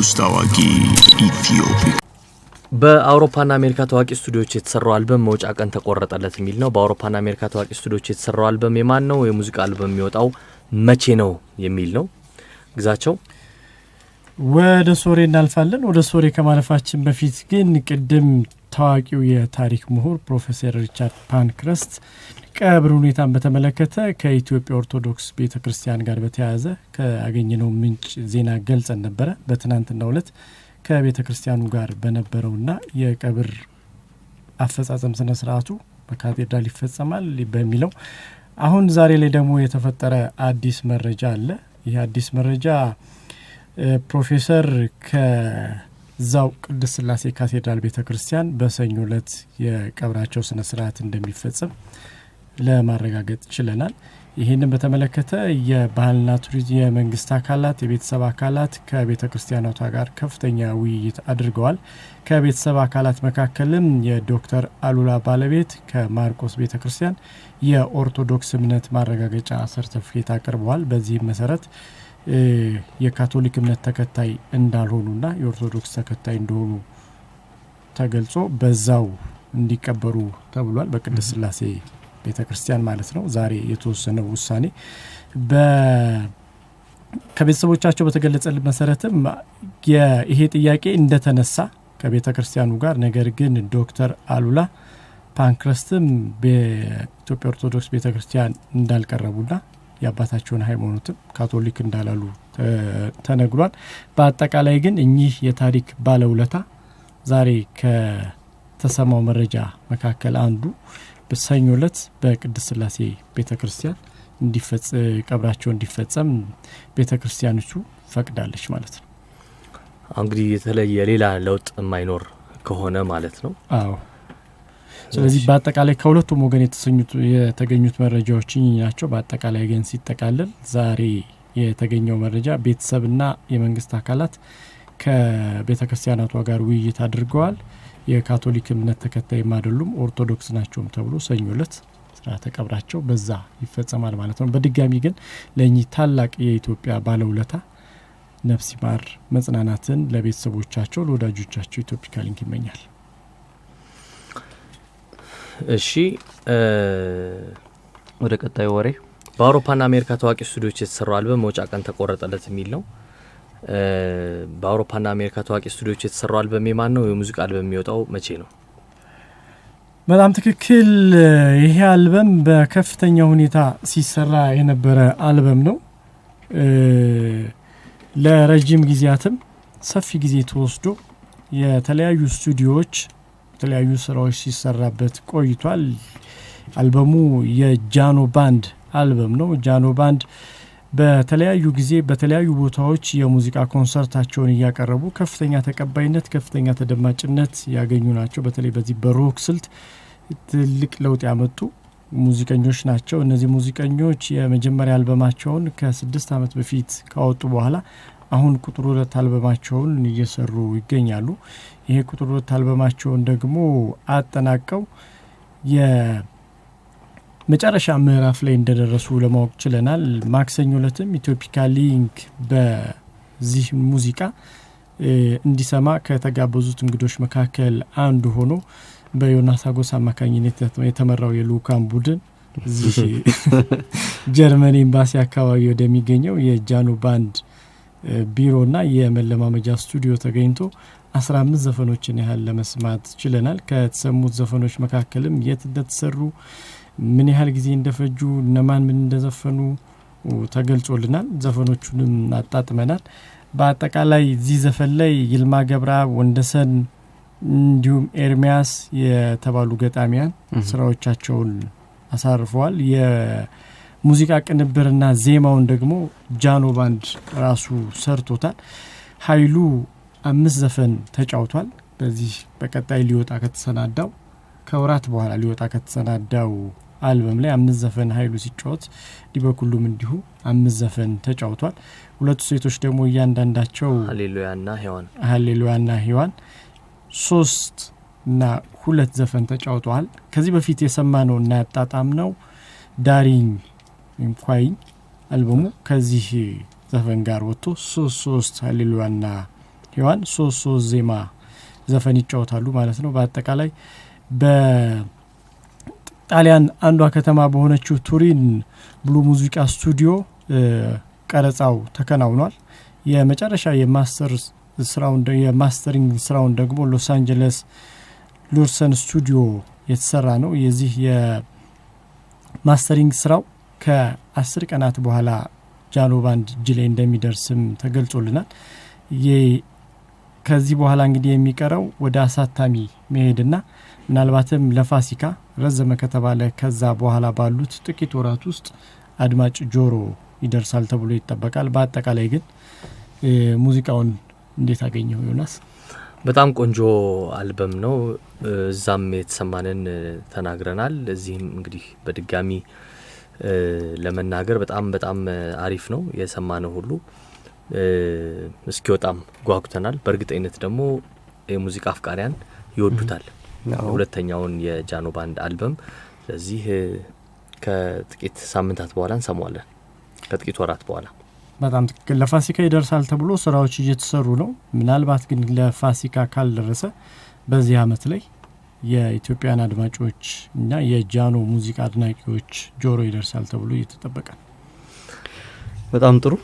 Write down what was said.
ውስጥ ታዋቂ ኢትዮጵያ በአውሮፓና አሜሪካ ታዋቂ ስቱዲዮዎች የተሰራው አልበም መውጫ ቀን ተቆረጠለት የሚል ነው። በአውሮፓና አሜሪካ ታዋቂ ስቱዲዮዎች የተሰራው አልበም የማን ነው? የሙዚቃ አልበም የሚወጣው መቼ ነው የሚል ነው። ግዛቸው ወደ ሶሬ እናልፋለን። ወደ ሶሬ ከማለፋችን በፊት ግን ቅድም ታዋቂው የታሪክ ምሁር ፕሮፌሰር ሪቻርድ ፓንክረስት ቀብር ሁኔታን በተመለከተ ከኢትዮጵያ ኦርቶዶክስ ቤተክርስቲያን ጋር በተያያዘ ካገኘነው ምንጭ ዜና ገልጸን ነበረ። በትናንትናው ዕለት ከቤተክርስቲያኑ ጋር በነበረውና የቀብር አፈጻጸም ስነ ስርዓቱ በካቴድራል ይፈጸማል በሚለው አሁን ዛሬ ላይ ደግሞ የተፈጠረ አዲስ መረጃ አለ። ይህ አዲስ መረጃ ፕሮፌሰር ከዛው ቅድስት ሥላሴ ካቴድራል ቤተክርስቲያን በሰኞ ዕለት የቀብራቸው ስነ ስርዓት እንደሚፈጸም ለማረጋገጥ ችለናል። ይህንን በተመለከተ የባህልና ቱሪዝም የመንግስት አካላት የቤተሰብ አካላት ከቤተክርስቲያኗ ጋር ከፍተኛ ውይይት አድርገዋል። ከቤተሰብ አካላት መካከልም የዶክተር አሉላ ባለቤት ከማርቆስ ቤተክርስቲያን የኦርቶዶክስ እምነት ማረጋገጫ ሰርቲፊኬት አቅርበዋል። በዚህ መሰረት የካቶሊክ እምነት ተከታይ እንዳልሆኑና የኦርቶዶክስ ተከታይ እንደሆኑ ተገልጾ በዛው እንዲቀበሩ ተብሏል። በቅድስት ሥላሴ ቤተክርስቲያን ማለት ነው። ዛሬ የተወሰነው ውሳኔ ከቤተሰቦቻቸው በተገለጸልን መሰረትም ይሄ ጥያቄ እንደተነሳ ከቤተክርስቲያኑ ጋር ነገር ግን ዶክተር አሉላ ፓንክረስትም በኢትዮጵያ ኦርቶዶክስ ቤተክርስቲያን እንዳልቀረቡና የአባታቸውን ሃይማኖትም ካቶሊክ እንዳላሉ ተነግሯል። በአጠቃላይ ግን እኚህ የታሪክ ባለውለታ ዛሬ ከተሰማው መረጃ መካከል አንዱ በሰኞ ዕለት በቅድስት ሥላሴ ቤተክርስቲያን ቀብራቸው እንዲፈጸም ቤተክርስቲያኒቱ ፈቅዳለች ማለት ነው። እንግዲህ የተለየ ሌላ ለውጥ የማይኖር ከሆነ ማለት ነው። አዎ። ስለዚህ በአጠቃላይ ከሁለቱም ወገን የተገኙት መረጃዎች ናቸው። በአጠቃላይ ግን ሲጠቃለል ዛሬ የተገኘው መረጃ ቤተሰብና የመንግስት አካላት ከቤተክርስቲያናቷ ጋር ውይይት አድርገዋል። የካቶሊክ እምነት ተከታይ አይደሉም ኦርቶዶክስ ናቸውም ተብሎ ሰኞ ዕለት ስርዓተ ቀብራቸው በዛ ይፈጸማል ማለት ነው። በድጋሚ ግን ለእኚህ ታላቅ የኢትዮጵያ ባለውለታ ነፍስ ይማር መጽናናትን ለቤተሰቦቻቸው ለወዳጆቻቸው ኢትዮፒካ ሊንክ ይመኛል። እሺ ወደ ቀጣዩ ወሬ በአውሮፓና አሜሪካ ታዋቂ ስቱዲዮዎች የተሰራው አልበም መውጫ ቀን ተቆረጠለት የሚል ነው። በአውሮፓና አሜሪካ ታዋቂ ስቱዲዮዎች የተሰራው አልበም የማን ነው? የሙዚቃ አልበም የሚወጣው መቼ ነው? በጣም ትክክል። ይሄ አልበም በከፍተኛ ሁኔታ ሲሰራ የነበረ አልበም ነው። ለረጅም ጊዜያትም ሰፊ ጊዜ ተወስዶ የተለያዩ ስቱዲዮዎች የተለያዩ ስራዎች ሲሰራበት ቆይቷል። አልበሙ የጃኖ ባንድ አልበም ነው። ጃኖ ባንድ በተለያዩ ጊዜ በተለያዩ ቦታዎች የሙዚቃ ኮንሰርታቸውን እያቀረቡ ከፍተኛ ተቀባይነት ከፍተኛ ተደማጭነት ያገኙ ናቸው። በተለይ በዚህ በሮክ ስልት ትልቅ ለውጥ ያመጡ ሙዚቀኞች ናቸው። እነዚህ ሙዚቀኞች የመጀመሪያ አልበማቸውን ከ6 ዓመት በፊት ካወጡ በኋላ አሁን ቁጥር 2 አልበማቸውን እየሰሩ ይገኛሉ። ይሄ ቁጥር 2 አልበማቸውን ደግሞ አጠናቀው የመጨረሻ ምዕራፍ ላይ እንደደረሱ ለማወቅ ችለናል። ማክሰኞ ዕለትም ኢትዮፒካ ሊንክ በዚህ ሙዚቃ እንዲሰማ ከተጋበዙት እንግዶች መካከል አንዱ ሆኖ በዮናስ አጎስ አማካኝነት የተመራው የልኡካን ቡድን እዚህ ጀርመን ኤምባሲ አካባቢ ወደሚገኘው የጃኖ ባንድ ቢሮና የመለማመጃ ስቱዲዮ ተገኝቶ 15 ዘፈኖችን ያህል ለመስማት ችለናል። ከተሰሙት ዘፈኖች መካከልም የት እንደተሰሩ ምን ያህል ጊዜ እንደፈጁ እነማን ምን እንደዘፈኑ ተገልጾልናል። ዘፈኖቹንም አጣጥመናል። በአጠቃላይ እዚህ ዘፈን ላይ ይልማ ገብራ፣ ወንደሰን እንዲሁም ኤርሚያስ የተባሉ ገጣሚያን ስራዎቻቸውን አሳርፈዋል። የሙዚቃ ቅንብርና ዜማውን ደግሞ ጃኖ ባንድ ራሱ ሰርቶታል። ኃይሉ 5 ዘፈን ተጫውቷል። በዚህ በቀጣይ ሊወጣ ከተሰናዳው ከወራት በኋላ ሊወጣ ከተሰናዳው አልበም ላይ 5 ዘፈን ኃይሉ ሲጫወት ዲበኩሉም እንዲሁ 5 ዘፈን ተጫውቷል። ሁለቱ ሴቶች ደግሞ እያንዳንዳቸው ሃሌሉያና ሔዋን 3 እና 2 ዘፈን ተጫውተዋል። ከዚህ በፊት የሰማነው እና ያጣጣምነው ዳሪኝ እንኳን አልበሙ ከዚህ ዘፈን ጋር ወጥቶ 3 ሃሌሉያና ሔዋን 3 ዜማ ዘፈን ይጫወታሉ ማለት ነው። በአጠቃላይ በጣሊያን አንዷ ከተማ በሆነችው ቱሪን ብሉ ሙዚቃ ስቱዲዮ ቀረጻው ተከናውኗል። የመጨረሻ የማስተሪንግ ስራውን ደግሞ ሎስ አንጀለስ ሉርሰን ስቱዲዮ የተሰራ ነው። የዚህ የማስተሪንግ ስራው ከ10 ቀናት በኋላ ጃኖ ባንድ እጅ ላይ እንደሚደርስም ተገልጾልናል። ከዚህ በኋላ እንግዲህ የሚቀረው ወደ አሳታሚ መሄድና ምናልባትም ለፋሲካ ረዘመ ከተባለ ከዛ በኋላ ባሉት ጥቂት ወራት ውስጥ አድማጭ ጆሮ ይደርሳል ተብሎ ይጠበቃል። በአጠቃላይ ግን ሙዚቃውን እንዴት አገኘው ዮናስ? በጣም ቆንጆ አልበም ነው። እዛም የተሰማንን ተናግረናል። እዚህም እንግዲህ በድጋሚ ለመናገር በጣም አሪፍ ነው የሰማነው ሁሉ እስኪወጣም ጓጉተናል። በእርግጠኝነት ደግሞ የሙዚቃ አፍቃሪያን ይወዱታል ሁለተኛውን የጃኖ ባንድ አልበም። ስለዚህ ከጥቂት ሳምንታት በኋላ እንሰማዋለን፣ ከጥቂት ወራት በኋላ። በጣም ትክክል። ለፋሲካ ይደርሳል ተብሎ ስራዎች እየተሰሩ ነው። ምናልባት ግን ለፋሲካ ካልደረሰ በዚህ አመት ላይ የኢትዮጵያን አድማጮች እና የጃኖ ሙዚቃ አድናቂዎች ጆሮ ይደርሳል ተብሎ እየተጠበቀ ነው። በጣም ጥሩ።